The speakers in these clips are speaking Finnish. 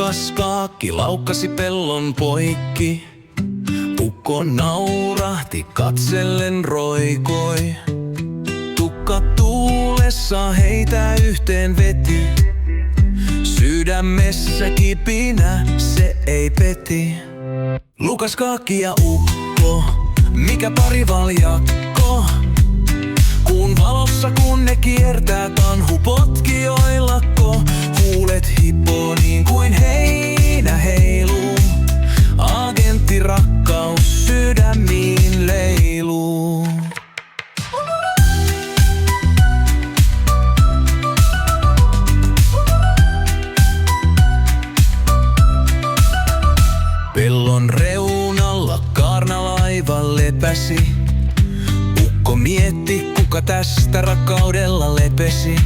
Lukas Kaakki laukkasi pellon poikki. Ukko naurahti katsellen roikoi. Tukka tuulessa heitä yhteen veti. Sydämessä kipinä se ei peti. Lukas Kaakki ja ukko, mikä parivaljakko. Kuun valossa kun ne kiertää tanhu potkijoillakko. Huulet hippoo niin kuin heinä heiluu. Agentti rakkaus sydämiin leiluu. Pellon reunalla kaarnalaiva lepäsi. Ukko mietti, kuka tästä rakkaudella lepesi.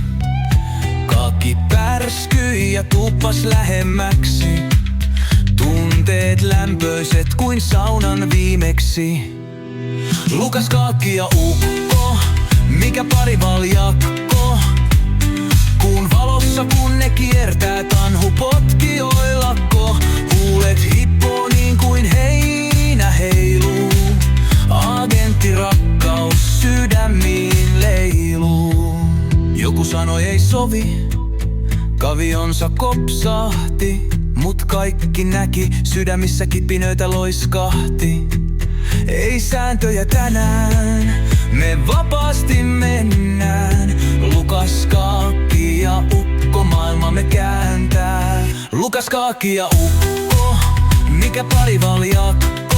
Kaakki pärskyi ja tuppas lähemmäksi. Tunteet lämpöiset kuin saunan viimeksi. Lukas Kaakki ja ukko, mikä parivaljakko. Kuun valossa kun ne kiertää tanhu potkijoillakko. Huulet hippoo niin kuin heinä heiluu. Agentti rakkaus sydämiin leiluu. Joku sanoi ei sovi, kavionsa kopsahti. Mut kaikki näki, sydämissä kipinöitä loiskahti. Ei sääntöjä tänään, me vapaasti mennään. Lukas Kaakki ja ukko maailmamme kääntää. Lukas Kaakki ja ukko, mikä parivaljakko.